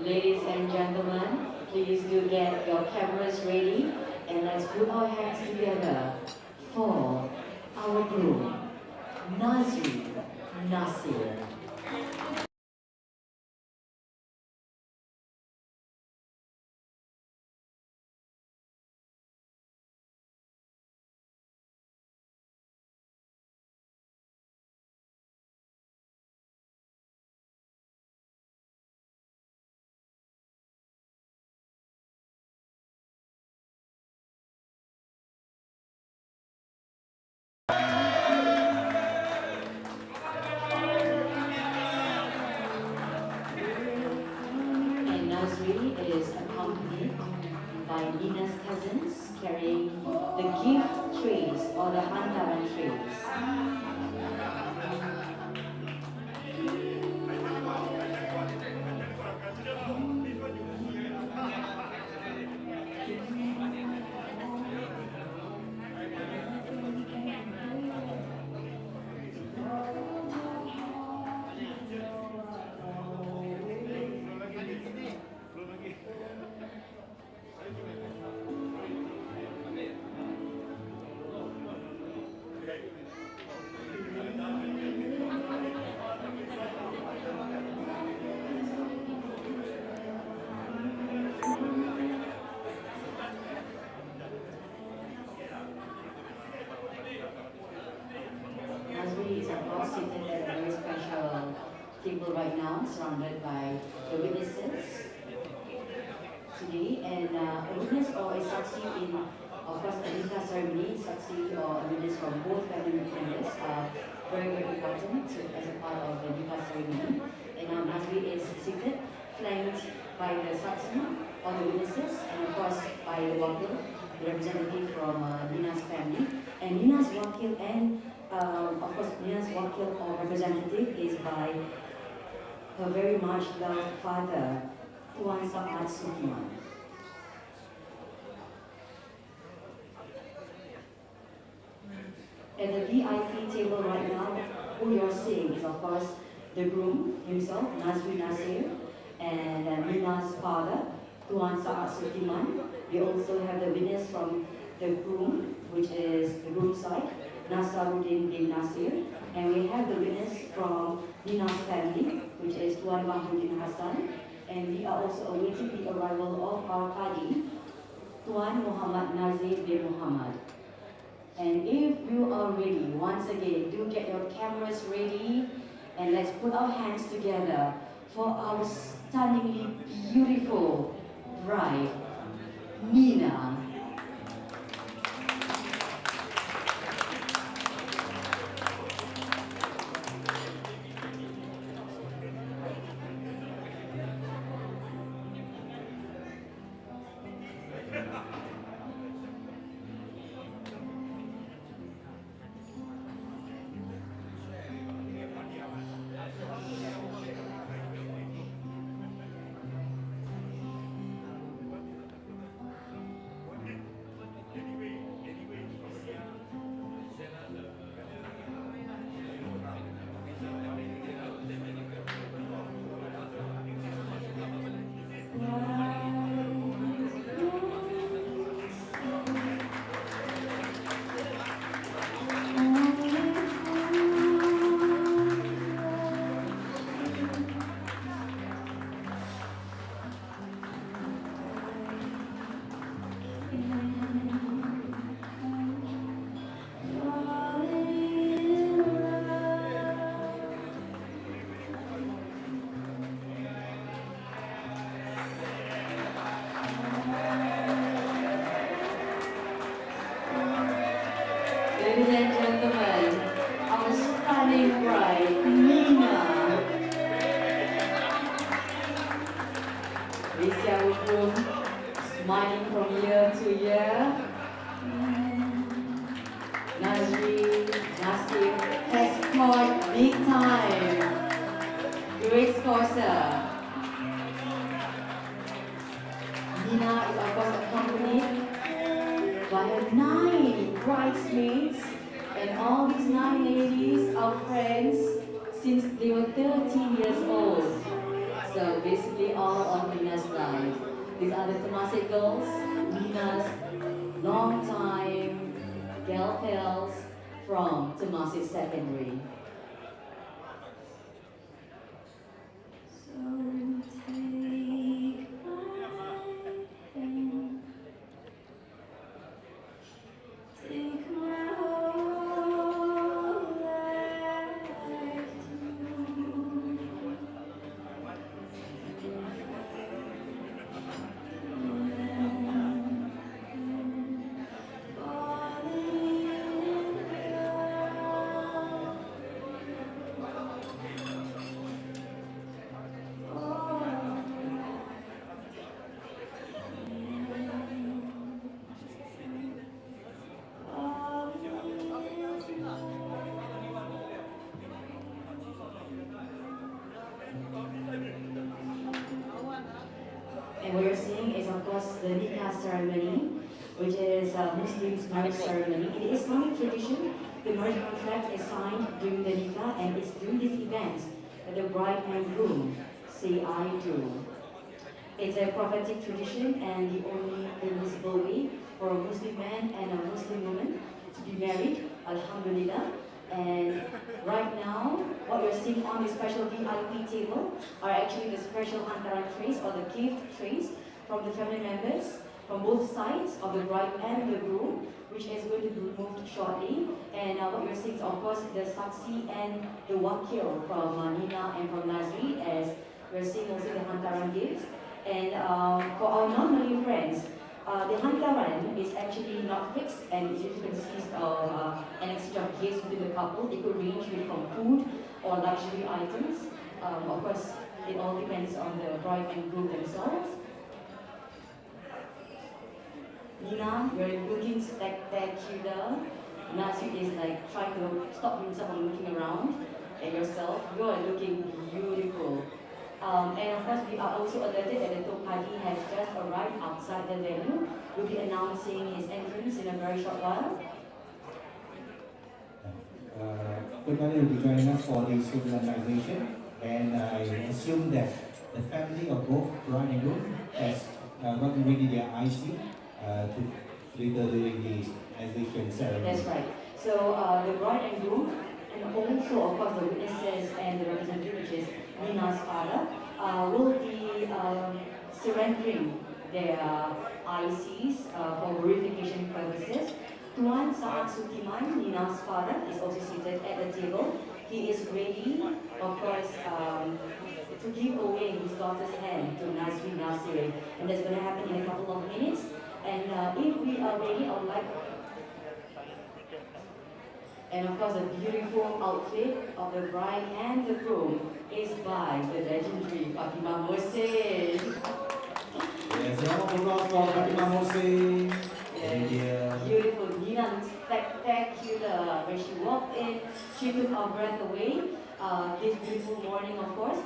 Ladies and gentlemen, please do get your cameras ready and let's put our hands together for our groom, Nazri Nasir. And Nazri is accompanied by Nina's cousins carrying the gift trays or the hantaran trays. Nazri is of course seated at a very special table right now, surrounded by the witnesses today, and a witness or a saksi in, of course, a nikah ceremony, saksi or a witness from both family members are very, very important as a part of the nikah ceremony. And now Nazri is seated, flanked by the saksi or the witnesses, and of course by the wakil, the representative from Nina's family. And Nina's wakil and of course Nina's wakil or representative is by her very much loved father, Tuan Saad Sukiman. At the VIP table right now, who you're seeing is of course the groom himself, Nazri Nasir, and Nina's father, Tuan Saad Sukiman. We also have the witness from the groom, which is the groom's side, Nasaruddin bin Nasir, and we have the witness from Nina's family, which is Tuan Mahmudin Hassan, and we are also awaiting the arrival of our Qadi, Tuan Muhammad Nazir bin Muhammad. And if you are ready, once again, do get your cameras ready and let's put our hands together for our stunningly beautiful bride, Nina. Ladies and gentlemen, our stunning bride, Nina. We see our groom smiling from year to year. Nazri Nasir has scored big time. Great score, sir. Nina is of course accompanied by her 9 bridesmaids, and all these 9 ladies are friends since they were 13 years old. So basically all on These are the Temasek girls, Nina's long-time gal pals from Temasek Secondary. And what you're seeing is, of course, the nikah ceremony, which is a Muslim's marriage ceremony. In the Islamic tradition, the marriage contract is signed during the nikah, and it's during this event that the bride and groom say I do. It's a prophetic tradition and the only permissible way for a Muslim man and a Muslim woman to be married, alhamdulillah. And right now, what you're seeing on the special VIP table are actually the special hantaran trays or the gift trays from the family members from both sides of the bride and the groom, which is going to be removed shortly. And what you're seeing is, of course, the saksi and the wakil from Nina and from Nazri, as we're seeing also the hantaran gifts. And for our non-Malay friends, the hantaran is actually not fixed, and it usually consists of an exchange of gifts between the couple. It could range really from food or luxury items. Of course, it all depends on the bride and groom themselves. Nina, you're looking spectacular. Nazri is like trying to stop himself from looking around at yourself. You are looking beautiful. And of course, we are also alerted that the Tok Haji has just arrived outside the venue. We'll be announcing his entrance in a very short while. Tok Haji will be joining us for the solemnization, and I assume that the family of both bride and groom has gotten ready their IC to later during the solemnization ceremony. That's right. So the bride and groom, and also of course the witnesses and the representative, which is Nina's father, will be surrendering their ICs for verification purposes. Tuan Saat Sutiman, Nina's father, is also seated at the table. He is ready, of course, to give away his daughter's hand to Nazri Nasir, and that's going to happen in a couple of minutes. And if we are ready, I would like. And of course, the beautiful outfit of the bride and the groom is by the legendary Fatima Mose. Yes, round of applause for Fatima Mose. Yes, beautiful. Nina looks spectacular. When she walked in, she took our breath away. This beautiful morning, of course.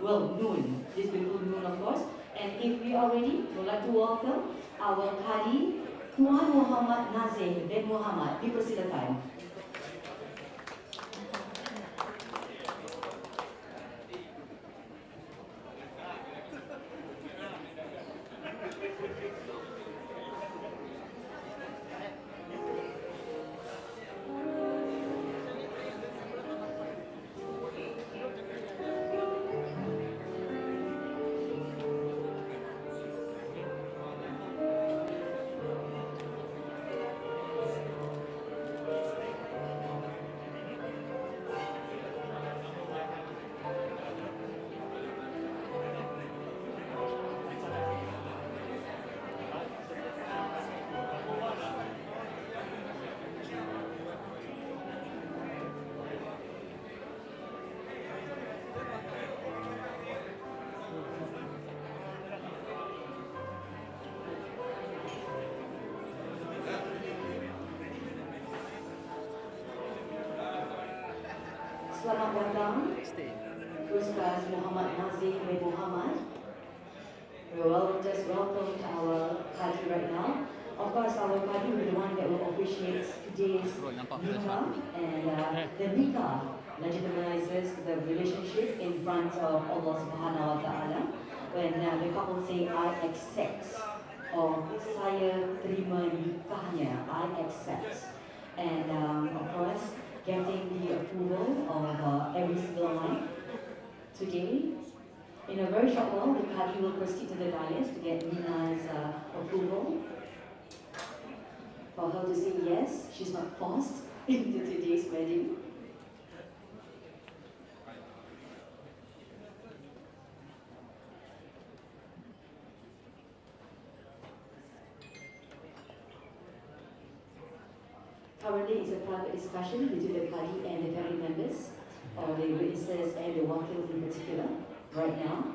Noon. This beautiful noon, of course. And if we are ready, we'd like to welcome our Qadi, Tuan Muhammad Nazir bin Muhammad. Dipersilakan. Selamat datang, Ustaz Muhammad Nazir bin Muhammad. We will just welcome our Qadi right now. Of course, our Qadi will be the one that will officiate today's nikah, and the nikah legitimizes the relationship in front of Allah Subhanahu wa Taala. when the couple say I accept or saya terima nikahnya, I accept. And of course, getting the approval of every single line. Today, in a very short while, the Qadi will proceed to the dais to get Nina's approval for her to say yes, she's not forced into today's wedding. Currently, it's a private discussion between the Qadi and the family members, or the witnesses and the wakil in particular, right now.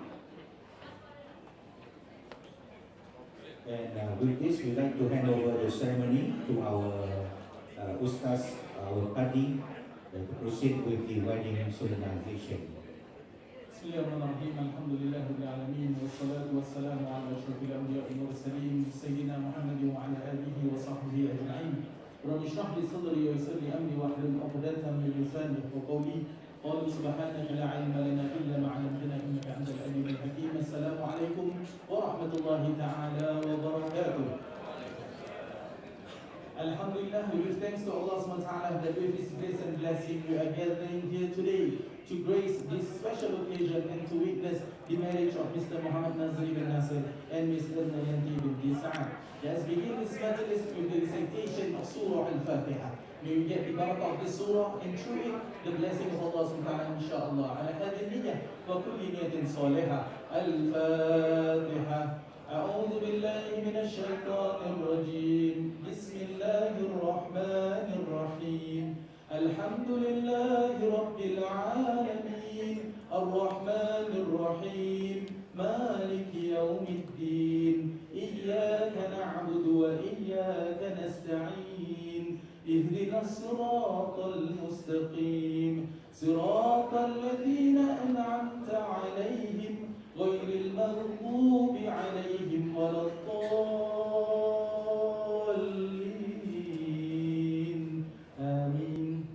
And with this, we'd like to hand over the ceremony to our Ustaz, our Qadi, to proceed with the wedding solemnization. Bismillahirrahmanirrahim. Alhamdulillahirabbil alamin wassalatu wassalamu ala asyrafil anbiya'i wal mursalin sayyidina Muhammadin wa ala alihi wa sahbihi ajma'in. Rabbi shrah li sadri wa yassir li amri wahlul 'uqdatam min lisani yafqahu qawli. Qalu subhanaka la 'ilma lana illa ma 'allamtana innaka antal alimul hakim. Assalamu alaikum warahmatullahi ta'ala wabarakatuh. Alhamdulillah, we give thanks to Allah SWT that with His grace and blessing we are gathering here today to grace this special occasion and to witness the marriage of Mr. Muhammad Nazri bin Nasir and Mr. Nayanti bin Sa'ad. Let's begin this majlis with the recitation of Surah Al-Fatiha. May we get the barakah of this surah and through it the blessing of Allah SWT inshaAllah. Ala hadhihi niyyah wa kulli niyatin salihah. Al-Fatiha. أعوذ بالله من الشيطان الرجيم بسم الله الرحمن الرحيم الحمد لله رب العالمين الرحمن الرحيم مالك يوم الدين إياك نعبد وإياك نستعين اهدنا الصراط المستقيم صراط الذين أنعمت عليهم غير المغضوب عليهم ولا الضالين آمين.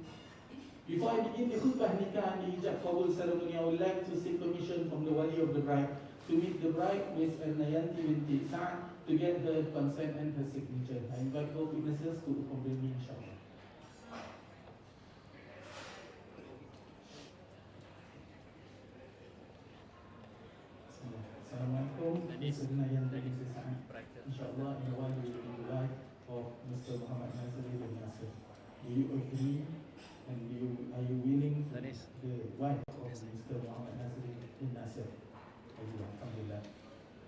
Before I begin the khutbah nikah and the hijab qabul ceremony, I would like to seek permission from the wali of the bride to meet the bride, Miss Nayanti binti Sa'ad, to get her consent and her signature. I invite both witnesses to accompany me inshallah. Assalamualaikum. Mr. Nayanti binti Sa'ad. Inshallah, in the one will be the wife of Mr. Muhammad Nazri bin Nasir. Do you agree and are you willing to be the wife of Mr. Muhammad Nazri bin Nasir? Alhamdulillah.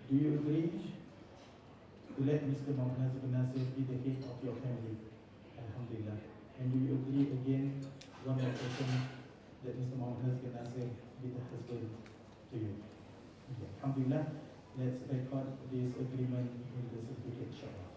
Do you agree to let Mr. Muhammad Nazri bin Nasir be the head of your family? Alhamdulillah. And do you agree again, one more question, that Mr. Muhammad Nazri bin Nasir be the husband to you? Okay. Alhamdulillah. Let's record this agreement in the certificate inshallah.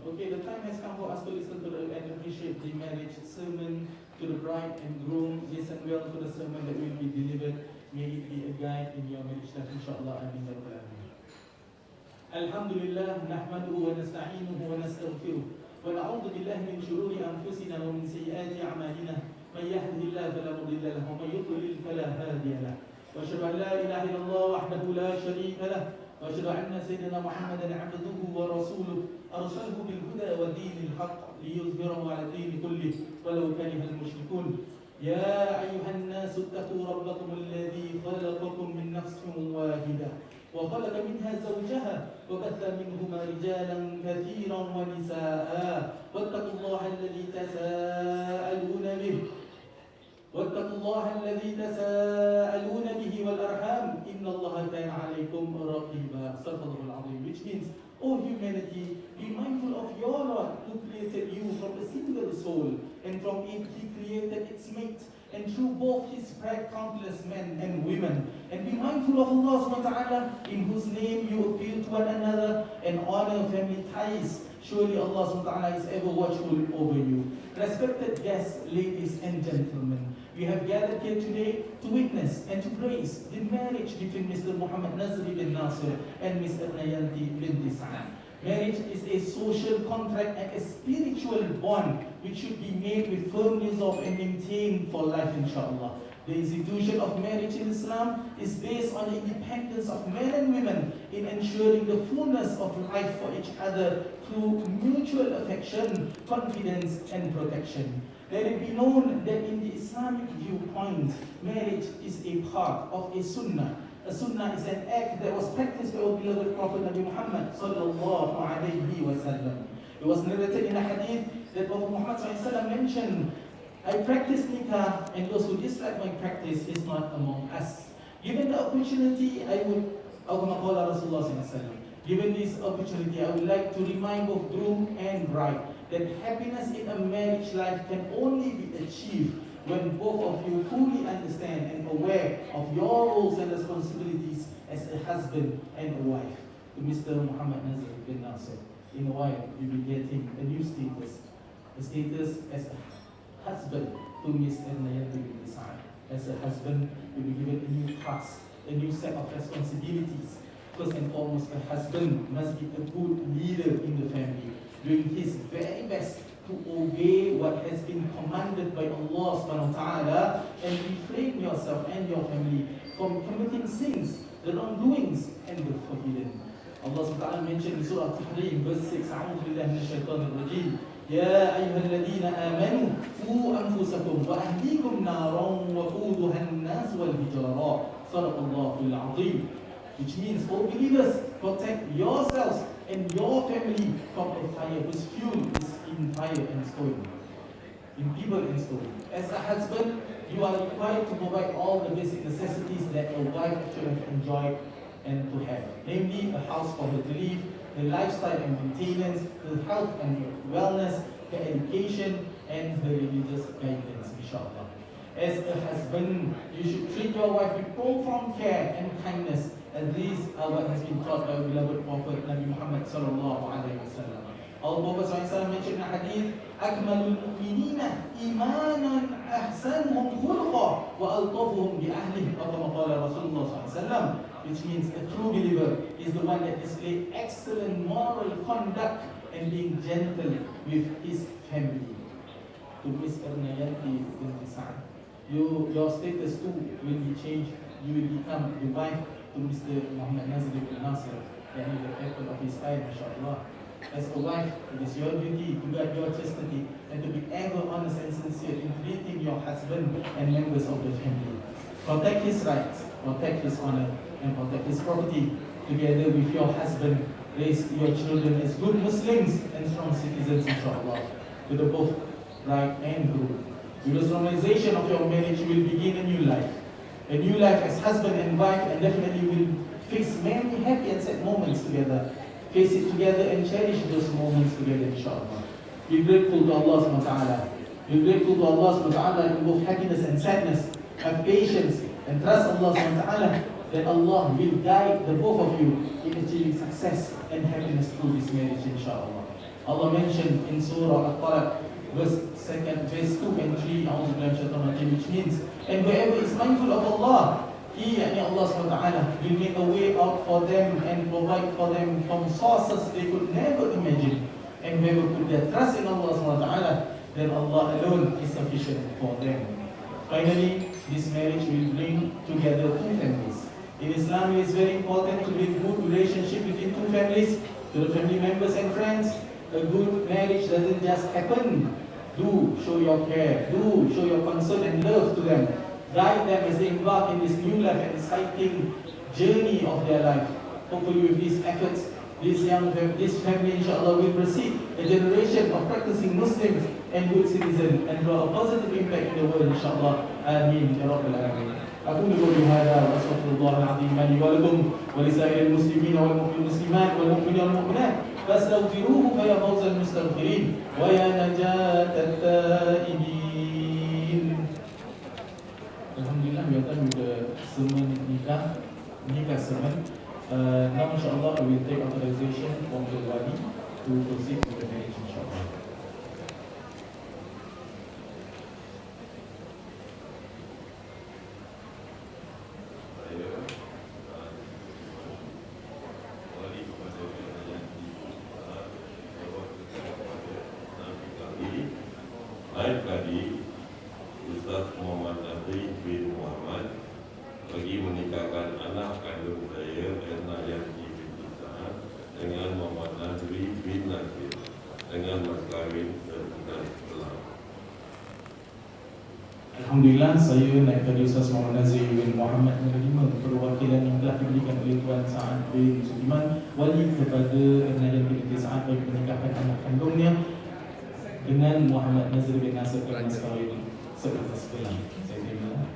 Okay, the time has come for us to listen to and appreciate the marriage sermon to the bride and groom. Listen well to the sermon that will be delivered. May it be a guide in your marriage life, inshallah. Amin ya rabbal alamin. Alhamdulillah, nahmaduhu wa nasta'inuhu wa nastaghfiruh. Wa na'udhu billahi min shururi anfusina wa min sayyiati a'malina. Man yahdihillahu fala mudilla lahu wa man yudlil fala hadiya lahu. Wa ashhadu an la ilaha illallah wahdahu la sharika lahu. وأشهد أن سيدنا محمدا عبده ورسوله أرسله بالهدى ودين الحق ليظهره على الدين كله ولو كره المشركون. يا أيها الناس اتقوا ربكم الذي خلقكم من نفس واحدة وخلق منها زوجها وبث منهما رجالا كثيرا ونساء واتقوا الله الذي تساءلون به والأرحام إن الله كان عليكم رقيبا. صدق الله العظيم. Which means, O humanity, be mindful of your Lord who created you from a single soul, and from it He created its mate, and through both He spread countless men and women. And be mindful of Allah subhanahu wa ta'ala, in whose name you appeal to one another and honor family ties. Surely Allah subhanahu wa ta'ala is ever watchful over you. Respected guests, ladies and gentlemen, we have gathered here today to witness and to praise the marriage between Mr. Muhammad Nazri bin Nasir and Ms. Nayanti binti Sa'ad. Marriage is a social contract and a spiritual bond which should be made with firm resolve and maintained for life, inshallah. The institution of marriage in Islam is based on the independence of men and women in ensuring the fullness of life for each other through mutual affection, confidence, and protection. Let it be known that in the Islamic viewpoint, marriage is a part of a sunnah. A sunnah is an act that was practiced by our beloved Prophet Nabi Muhammad sallallahu alayhi wa sallam. It was narrated in a hadith that Prophet Muhammad sallallahu alayhi wa sallam mentioned, I practice nikah, and those who dislike my practice is not among us. Given the opportunity, Given this opportunity, I would like to remind both groom and bride that happiness in a marriage life can only be achieved when both of you fully understand and aware of your roles and responsibilities as a husband and a wife. To Mr. Muhammad Nazri bin Nasir, in a while you'll be getting a new status. A status as a husband to Ms. Nayanti binti Sa'ad. As a husband, you'll be given a new task, a new set of responsibilities. First and foremost, a husband must be a good leader in the family, doing his very best to obey what has been commanded by Allah subhanahu wa ta'ala, and refrain yourself and your family from committing sins, the wrongdoings, and the forbidden. Allah subhanahu wa ta'ala mentioned in Surah Tahrim, verse 6, أعوذ بالله من الشيطان الرجيم يا أيها الذين آمنوا قوا أنفسكم وأهليكم نارا وقودها الناس والحجارة صدق الله العظيم. Which means, all believers, protect yourselves and your family from a fire whose fuel is in fire and stone, in people and stone. As a husband, you are required to provide all the basic necessities that a wife should have enjoyed and to have, namely a house for her to live, the lifestyle and maintenance, her health and wellness, her education, and her religious guidance, inshallah. As a husband, you should treat your wife with profound care and kindness, and these are what has been taught by our beloved Prophet Nabi Muhammad sallallahu alaihi wasallam. Our Prophet sallallahu mentioned in a hadith, "Akmalul mu'minina imanan ahsanuhum khuluqa wa altafuhum bi ahlihi," or kama qala Rasulullah sallallahu alaihi wasallam, which means a true believer is the one that displays excellent moral conduct and being gentle with his family. To Ms. Nayanti binti Sa'ad, your status too will be changed. You will become the wife to Mr. Muhammad Nazri bin Nasir, and he is the apple of his eye, mashallah. As a wife, it is your duty to guard your chastity and to be ever honest and sincere in treating your husband and members of the family. Protect his rights, protect his honor, and protect his property. Together with your husband, raise your children as good Muslims and strong citizens, inshallah. To the both bride and groom. With the solemnization of your marriage, you will begin a new life. A new life as husband and wife, and definitely will face many happy and sad moments together. Face it together and cherish those moments together, inshallah. Be grateful to Allah subhanahu wa ta'ala. Be grateful to Allah subhanahu wa ta'ala in both happiness and sadness. Have patience and trust Allah subhanahu wa ta'ala that Allah will guide the both of you in achieving success and happiness through this marriage, inshallah. Allah mentioned in Surah Al-Talaq, verse 2 and 3, which means, and whoever is mindful of Allah, He, Allah subhanahu wa ta'ala, will make a way out for them and provide for them from sources they could never imagine. And whoever put their trust in Allah subhanahu wa ta'ala, then Allah alone is sufficient for them. Finally, this marriage will bring together two families. In Islam, it is very important to build good relationship between two families, to the family members and friends. A good marriage doesn't just happen. Do show your care, do show your concern and love to them. Guide them as they embark in this new life and exciting journey of their life. Hopefully with these efforts, this family inshallah will proceed a generation of practicing Muslims and good citizens and draw a positive impact in the world inshallah. Ameen ya Rabbal Alamin. أقول قولي هذا وأستغفر الله العظيم لي ولكم ولسائر المسلمين والمسلمات والمؤمنين والمؤمنات فاستغفروه فيا فوز المستغفرين ويا نجاة التائبين. Alhamdulillah, we are done with the sermon nikah sermon. Now inshallah we will take authorization from the wali to proceed with the marriage inshallah. Baik tadi Ustaz Muhammad Nazri bin Muhammad bagi menikahkan anak kandung saya Ernayanti binti Sa'ad dengan Muhammad Nazri bin Nasir dengan mas kahwin dan setelah. Alhamdulillah, saya naik tadi Ustaz Muhammad Nazri bin Muhammad menerima perwakilan yang telah diberikan oleh Tuan Sa'ad bin Sudiman wali kepada Ernayanti binti Sa'ad bagi menikahkan anak kandungnya dengan Muhammad Nazri bin Nasir dengan mas kahwin serta setelah. Saya terima.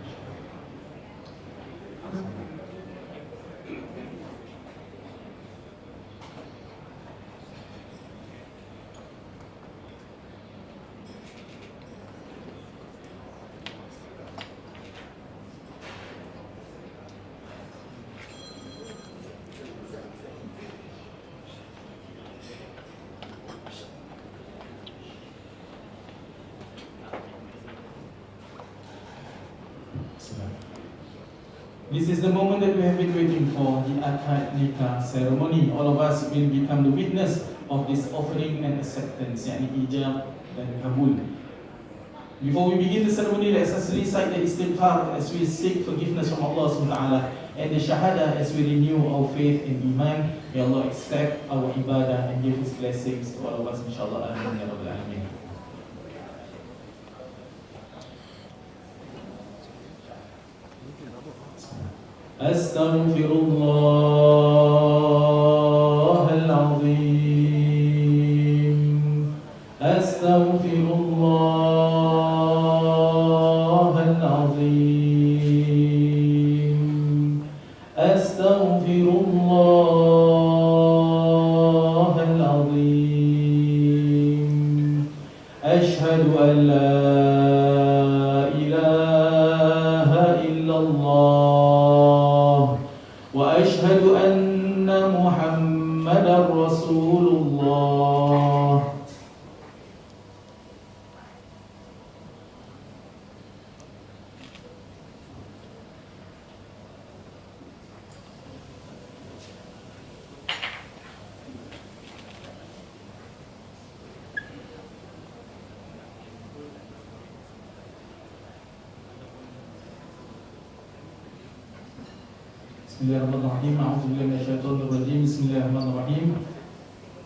This is the moment that we have been waiting for, the akad nikah ceremony. All of us will become the witness of this offering and acceptance, yakni ijab dan kabul. Before we begin the ceremony, let us recite the istighfar as we seek forgiveness from Allah SWT and the shahada as we renew our faith in iman. May Allah accept our ibadah and give His blessings to all of us, inshallah. Amin ya Rabbal Alamin. أستغفر الله العظيم أستغفر الله العظيم أستغفر الله العظيم أشهد أن لا إله إلا الله وأشهد أن محمدا رسول الله. Bismillahirrahmanirrahim. A'udzubillahi minasyaitonir rajim. Bismillahirrahmanirrahim.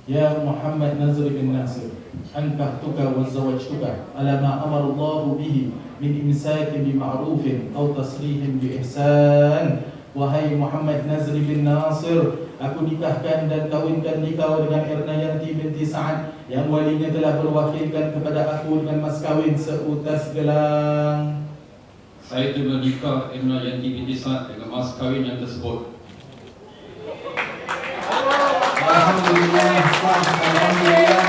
Ya Muhammad Nazri bin Nasir, ankahtuka wa zawajtuka ala ma amara Allah bihi min imsakin bi ma'rufin aw tasrihin bi ihsan. Wahai Muhammad Nazri bin Nasir, aku nikahkan dan kawinkan nikah dengan Ernayanti binti Sa'ad yang walinya telah berwakilkan kepada aku dengan mas kawin seutas gelang. Saya terima nikah Ernayanti binti Sa'ad dengan mas kahwin yang tersebut. Alhamdulillah, alhamdulillah,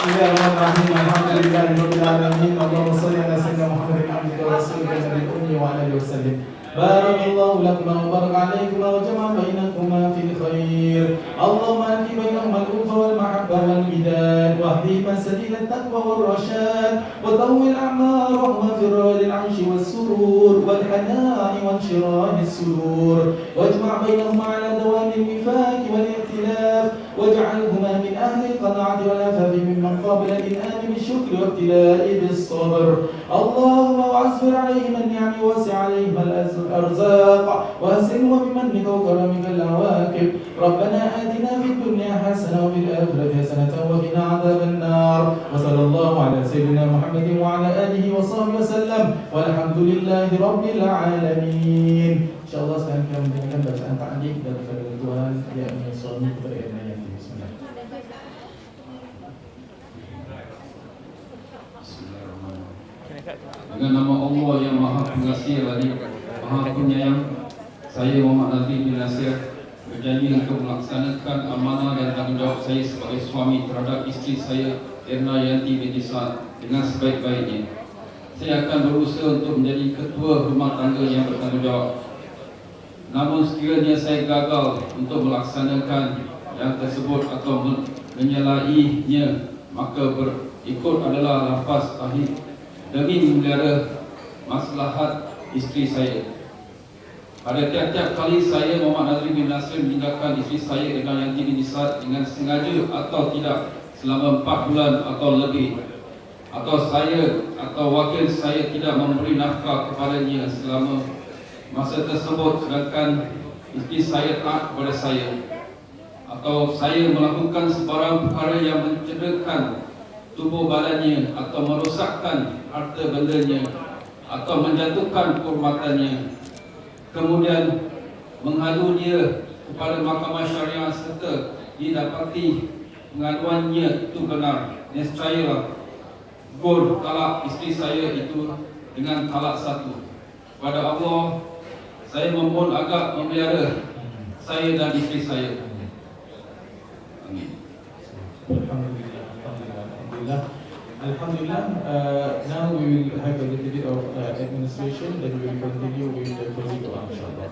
Bismillahirrahmanirrahim. Alhamdulillahirabbil alamin. Allahumma shalli ala sayyidina Muhammadin abdika wa rasulika nabiyil ummi wa ala alihi wasallam. Barakallahu lakum wa baraka alaykum wa jama'a bainakuma fil khair. Allahumma alqi bainahuma al-ulfa wal mahabbah wal midad wa ahdihima sabila at-taqwa wal rashad wa tawwil a'marahuma fi ridal 'ayshi was surur wal hana'i wa inshirahi as-sudur wajma' bainahuma 'ala dawami al-wifaq wal i'tilaf waj'alhuma min ahli al-qana'ati wal afafi mimman qabla al-in'am bi بالشكر وابتلاء بالصبر. اللهم واصبر عليهم النعم ووسع عليهم الأرزاق وأسلم بمنك وكرمك العواقب. ربنا آتنا في الدنيا حسنة وفي الآخرة حسنة وقنا عذاب النار. وصلى الله على سيدنا محمد وعلى آله وصحبه وسلم والحمد لله رب العالمين. InsyaAllah sekarang kita mendengarkan bacaan ta'liq daripada Tuan yakni suami kepada Erna Yanti. Bismillah. Dengan nama Allah yang Maha Pengasih lagi Maha Penyayang, saya Muhammad Nazri bin Nasir berjanji untuk melaksanakan amanah dan tanggungjawab saya sebagai suami terhadap isteri saya Erna Yanti binti Sa'ad dengan sebaik-baiknya. Saya akan berusaha untuk menjadi ketua rumah tangga yang bertanggungjawab. Namun sekiranya saya gagal untuk melaksanakan yang tersebut atau menyalahinya, maka berikut adalah lafaz ahli demi memelihara maslahat isteri saya. Pada tiap-tiap kali saya Muhammad Nazri bin Nasir meninggalkan isteri saya Erna Yanti binti Sa'ad dengan sengaja atau tidak selama 4 bulan atau lebih, atau saya atau wakil saya tidak memberi nafkah kepadanya selama masa tersebut, sedangkan isteri saya taat kepada saya, atau saya melakukan sebarang perkara yang mencederakan tubuh badannya atau merosakkan harta bendanya atau menjatuhkan kehormatannya, kemudian mengadu dia kepada mahkamah syariah serta didapati pengaduannya itu benar, nescayalah gol talak isteri saya itu dengan talak 1. Pada Allah saya memohon agak memelihara saya dan isteri saya. Amin. Alhamdulillah. Now we will have a little bit of administration, then we will continue with the closing dua, insyaAllah.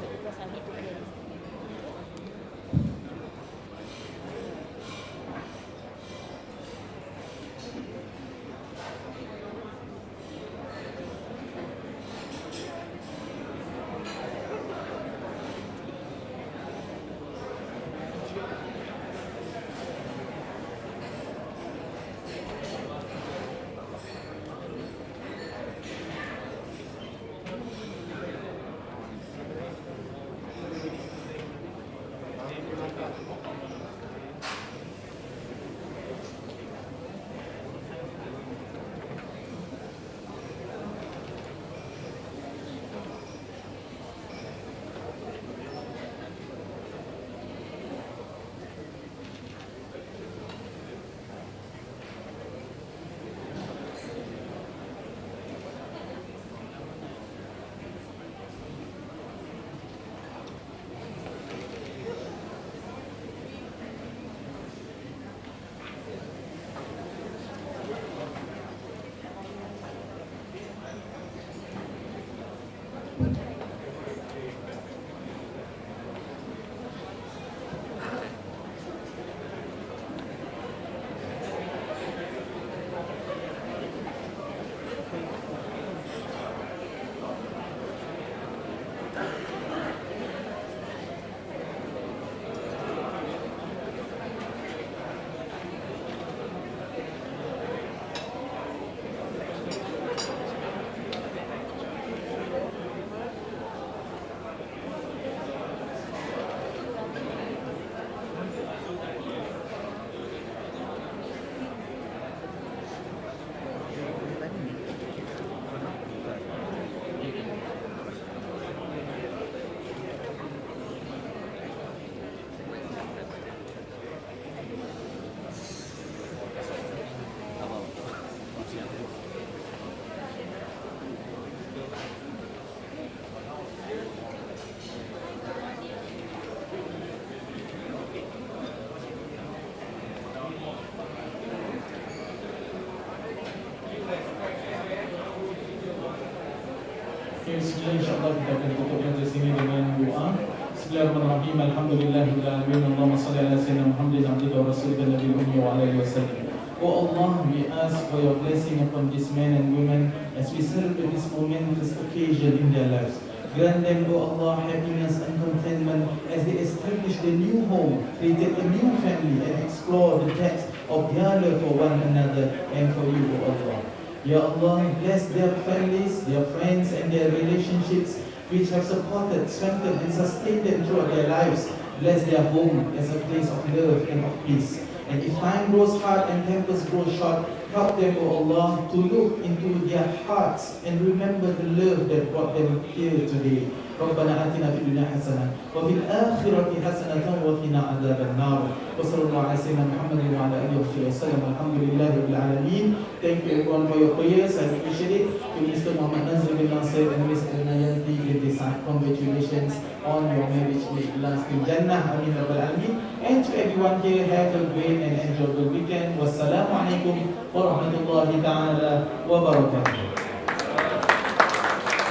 Bismillah, insyaAllah kita akan tutup majlis ini dengan doa. Bismillahirrahmanirrahim. Alhamdulillahirabbil alamin. Allahumma salli ala sayyidina Muhammadin abdika wa rasulika nabiyil ummi wa ala alihi wasallam. Oh Allah, we ask for your blessing upon these men and women as we celebrate this momentous occasion in their lives. Grant them, O Allah, happiness and contentment as they establish their new home, created a new family, and explore the depths of their their love for one another and for you, O Allah. Ya Allah, bless their families, their friends, and their relationships which have supported, strengthened, and sustained them throughout their lives. Bless their home as a place of love and of peace. And if time grows hard and tempers grow short, help them, O Allah, to look into their hearts and remember the love that brought them here today. ربنا آتنا في الدنيا حسنة وفي الآخرة حسنة وقنا عذاب النار وصلى الله على سيدنا محمد وعلى آله وصحبه وسلم والحمد لله رب العالمين. Thank you everyone for your prayers. I appreciate it. To Mr. Muhammad Nazri bin Nasir and Ms. Nayanti with this congratulations on your marriage. May it last in Jannah. Amin Rabbal Alamin. And to everyone here, have a great and enjoyable weekend. Wassalamu alaikum warahmatullahi ta'ala wabarakatuh.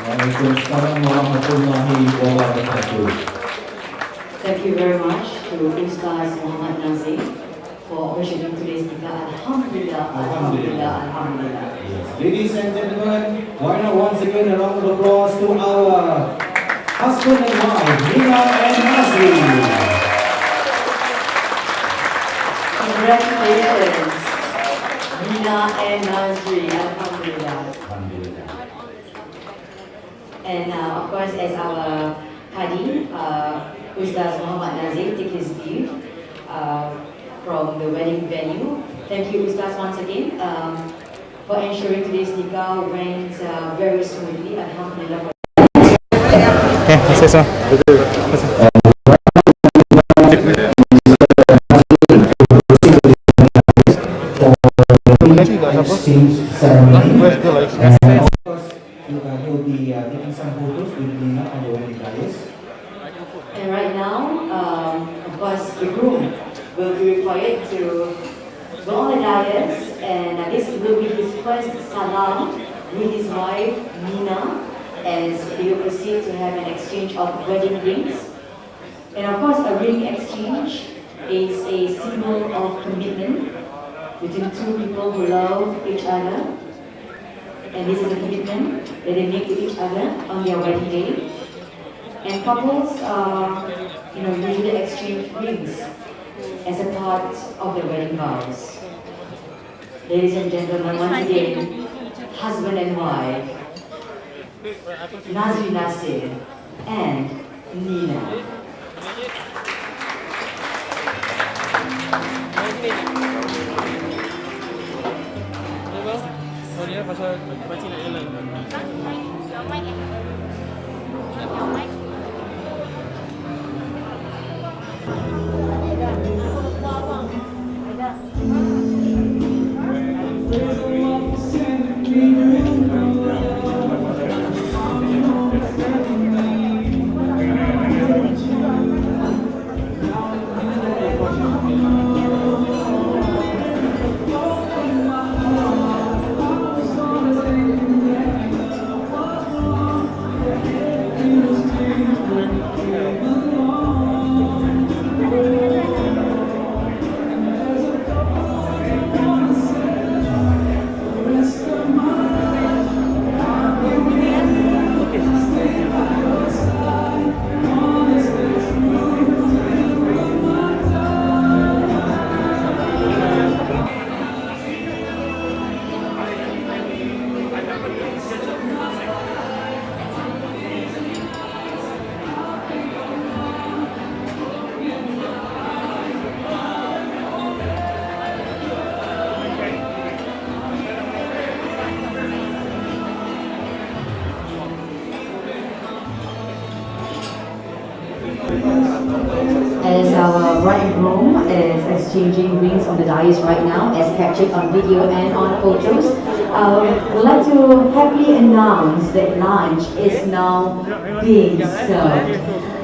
Waalaikumsalam warahmatullahi wabarakatuh. Thank you very much to Ustaz Muhammad Nazri for officiating today's nikah. Alhamdulillah, Alhamdulillah, Alhamdulillah. Yes. Ladies and gentlemen, why not once again a round of applause to our husband and wife, Marina and Nazri. Congratulations, Marina and Nazri. Alhamdulillah. Alhamdulillah. And of course, as our Qadi, Ustaz Muhammad Nazir, take his leave from the wedding venue. Thank you, Ustaz, once again for ensuring today's nikah went very smoothly. Alhamdulillah. Okay, say so. Exchange ceremony. And of course, he'll be taking some photos with Nina on the wedding dais. And right now, of course, the groom will be required to go on the dais, and this will be his first salam with his wife, Nina, as they will proceed to have an exchange of wedding rings. And of course, a ring exchange is a symbol of commitment between two people who love each other. And this is a commitment that they make to each other on their wedding day. And couples, usually exchange rings as a part of the wedding vows. Ladies and gentlemen, once again, husband and wife, Nazri Nasir and Nina. Sorry pasal pakcik nak jalan. As our bride and groom is exchanging rings on the dais right now, as captured on video and on photos, we'd like to happily announce that lunch is now being served.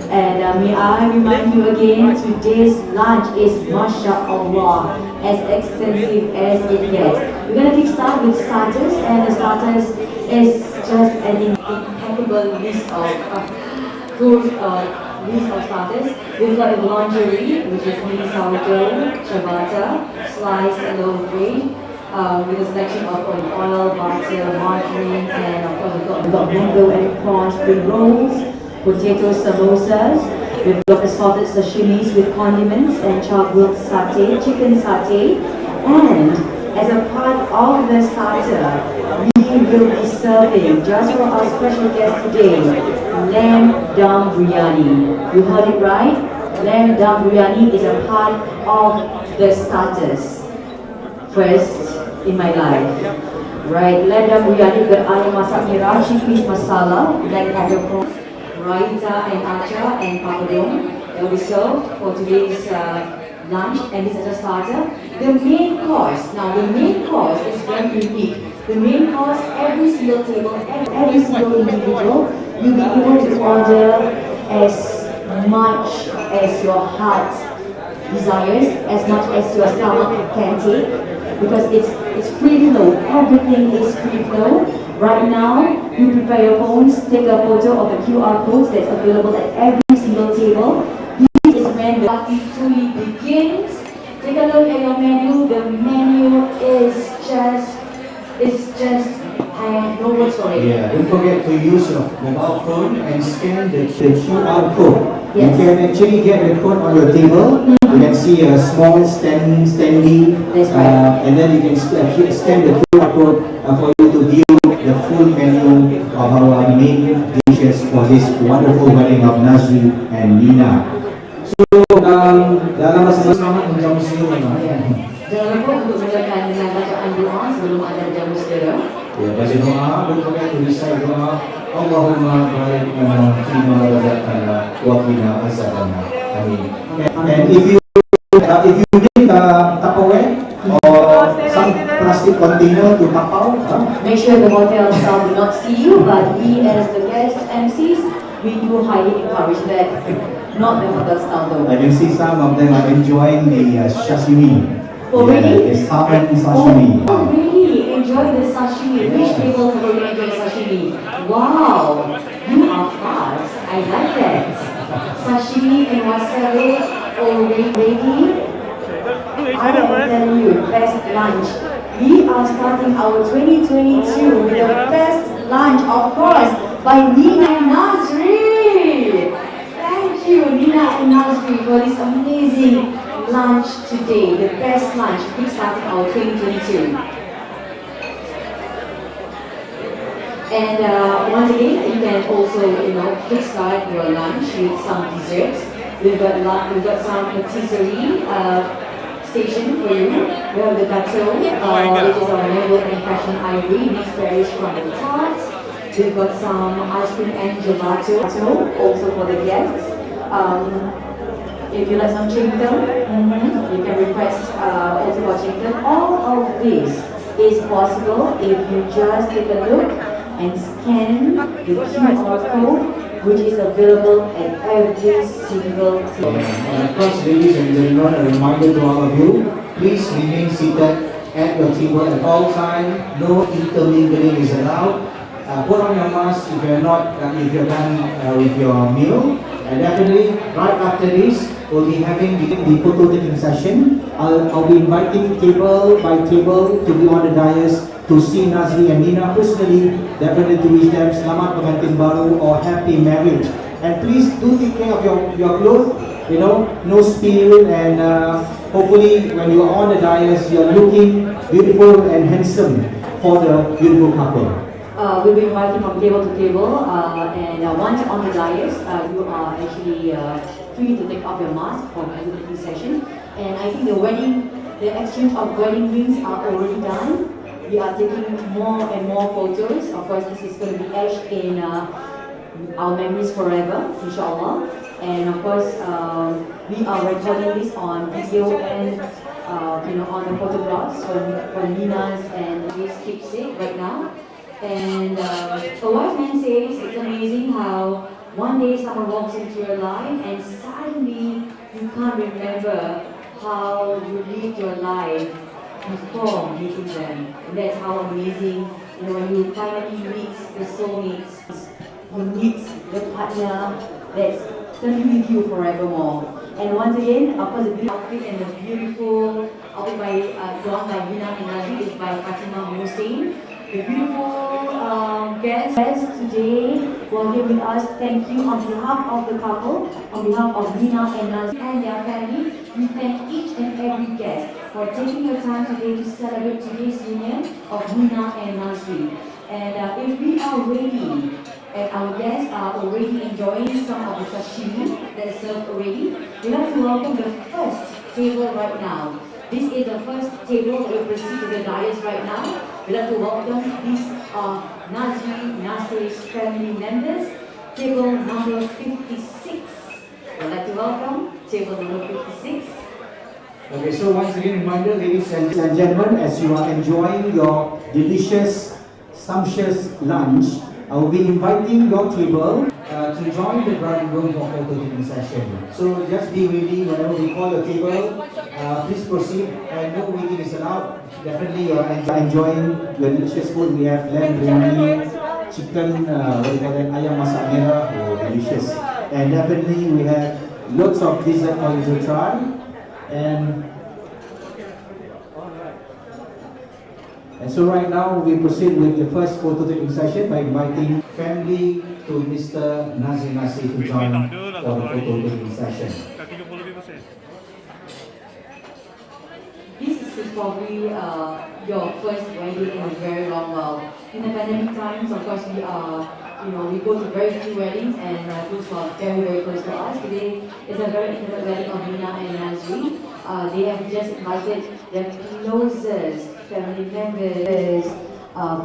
And may I remind you again, today's lunch is MashaAllah, as extensive as it gets. We're going to kickstart with starters, and the starters is just an impeccable list of food. List of starters. We've got lingerie, which is mini sourdough, ciabatta, sliced loaf bread, with a selection of olive oil, butter, margarine, and of course we've got mango and prawn spring rolls, potato samosas. We've got assorted sashimis with condiments and char grilled satay, chicken satay, And as a part of the starter, we will be serving, just for our special guest today, lamb dum biryani. You heard it right? Lamb dum biryani is a part of the starters. First in my life. Right, lamb dum biryani with ayam masak merah, chickpeas masala, black pepper prawns, raita and acar and papadum. They will be served for today's lunch, and this is a starter. The main course, now the main course is very unique. The main course, every single table, every single individual, you'll be able to order as much as your heart desires, as much as your stomach can take, because it's free flow. Everything is free flow. Right now, you prepare your phones, take a photo of the QR codes that's available at every single table. This is when the party truly begins. Take a look at your menu. The menu is just, I have no words for it. Yeah, don't forget to use your mobile phone and scan the QR code. Yes. You can actually get the code on your table. You can see a small standee, That's right. and then you can scan the QR code for you to view the full menu of our main dishes for this wonderful wedding of Nazri and Nina. So, dalam masa selamat menjamu segera. Jangan lupa untuk mulakan dengan bacaan doa sebelum anda jamu segera. Ya, baca doa, don't forget to recite doa. Allahumma barik lana fima razaqtana wa qina azabana. Amin. And if you need Tupperware or some plastic container to tapau, Make sure the hotel staff do not see you, but we as the guest MCs, we do highly encourage that. Not the hotel staff though. I can see some of them are enjoying the sashimi. Oh, really? The salmon sashimi. Oh, really? Enjoy the sashimi. Which tables are going to enjoy sashimi? Wow, you are fast. I like that. Sashimi and wasabi already. I am telling you, best lunch. We are starting our 2022 with the best lunch, of course, by Nina and Nazri. Thank you, Nina and Nazri, for this amazing lunch today. The best lunch, starting our 2022. And once again, you can also, kickstart your lunch with some desserts. We've got some patisserie station for you. We have the gâteau, which is our mango and passion ivory, mixed berries from the tarts. We've got some ice cream and gelato, also for the guests. If you like some chingdom, you can request also for chingdom. All of this is possible if you just take a look and scan the QR code, which is available at every single table. And of course, ladies and gentlemen, a reminder to all of you, please remain seated at your table at all times. No intermingling is allowed. Put on your mask if you're done with your meal. And definitely, right after this, we'll be having the photo taking session. I'll be inviting table by table to be on the dais to see Nazri and Nina personally, definitely to wish them selamat pengantin baru or happy marriage. And please do take care of your clothes, no spill, and hopefully when you are on the dais, you're looking beautiful and handsome for the beautiful couple. We'll be inviting from table to table, and once on the dais, you are actually free to take off your mask for the beauty session. And I think the exchange of wedding rings are already done. We are taking more and more photos. Of course, this is going to be etched in our memories forever, inshallah. And of course, we are recording this on video and on the photographs for Nina's and his keepsake right now. And a wise man says it's amazing how one day someone walks into your life and suddenly you can't remember how you lived your life before meeting them. And that's how amazing, when you finally meet the soulmates, you meet the partner that's going to be with you forevermore. And once again, of course, the beautiful outfit and the beautiful outfit drawn by Nina and Nazri is by Fatima Hussein. The beautiful guests today who are here with us, thank you on behalf of the couple, on behalf of Nina and Nazri and their family. We thank each and every guest for taking your time today to celebrate today's union of Mina and Nazri. And if we are ready, and our guests are already enjoying some of the sashimi that is served already, we'd like to welcome the first table right now. This is the first table that will proceed to the dais right now. We'd like to welcome these Nazri Nasir's family members. Table number 56. We'd like to welcome table number 56. Okay, so once again, reminder, ladies and gentlemen, as you are enjoying your delicious, sumptuous lunch, I will be inviting your table to join the bride and groom for photo taking session. So just be ready whenever we call your table. Please proceed, and no waiting is allowed. Definitely, you are enjoying your delicious food. We have lamb biryani, chicken, what do you call that, ayam masak merah, oh, delicious. And definitely, we have lots of dessert for you to try. And so right now we proceed with the first photo taking session by inviting family to Mr. Nazri Nasir to join for the photo taking session. This is probably your first wedding in a very long while. In the pandemic times, of course, we go to very few weddings, and those are very, very close to us. Today is a very intimate wedding of Mina and Nazri. They have just invited their closest family members,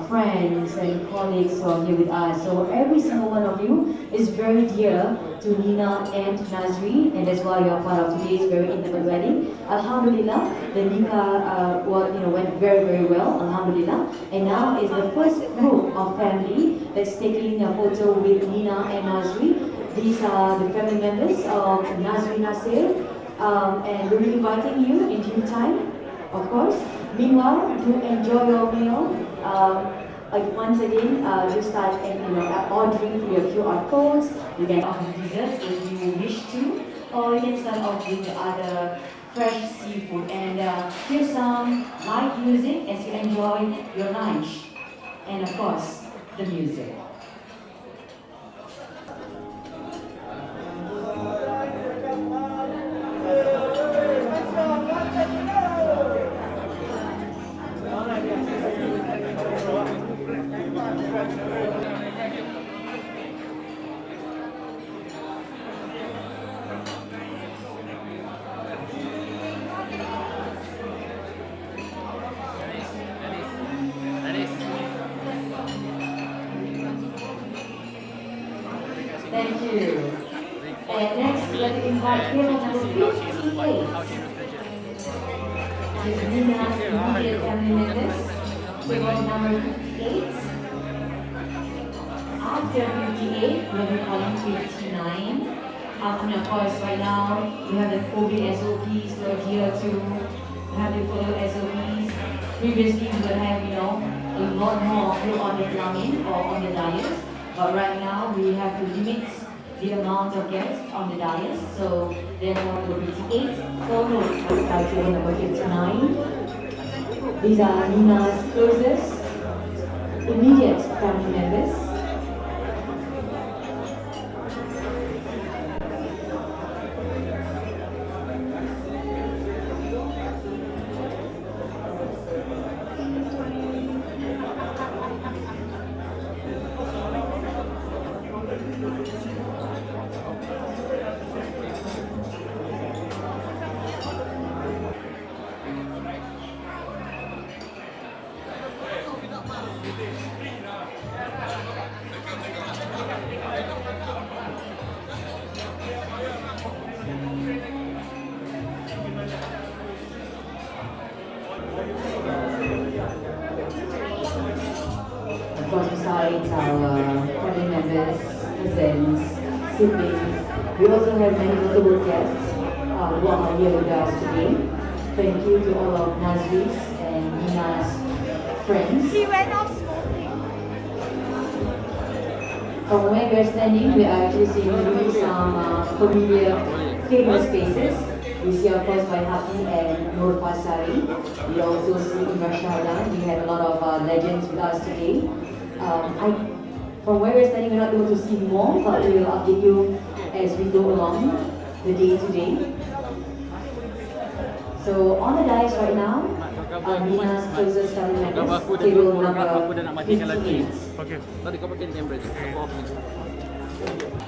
friends and colleagues who are here with us. So every single one of you is very dear to Nina and Nazri, and that's why you're part of today's very intimate wedding. Alhamdulillah, the nikah went very, very well, alhamdulillah. And now is the first group of family that's taking a photo with Nina and Nazri. These are the family members of Nazri Nasir, and we'll be inviting you in due time, of course. Meanwhile, do enjoy your meal. Once again, you start ordering through your QR codes. You can offer desserts if you wish to, or you can start off with the other fresh seafood. And here's some light music as you enjoy your lunch, and of course, the music. Thank you. And next, let's invite table number 58. This is Nina's immediate family members. Table number 58. After 58, we'll be calling 59. And of course, right now, we have the COVID SOPs to adhere to. We have to follow SOPs. Previously, we would have, a lot more of you on the plumbing or on the dais. But right now, we have to limit the amount of guests on the dais. So, therefore, it will be 58 followed by table number 59. These are Nina's closest, immediate family members. Of course, besides our family members, cousins, siblings, we also have many notable guests who are here with us today. Thank you to all of Nazri's and Nina's friends. She went off smoking. From where we're standing, we are actually seeing some familiar, famous faces. We see, of course, by Happy and Nur Fasari. We also see in Rashada. We have a lot of legends with us today. From where we're standing, we're not able to see more, but we will update you as we go along the day to day. So on the dais right now, Mina's closest family members, table number 58. Okay. Tadi kau pakai kamera je. Aku off ni.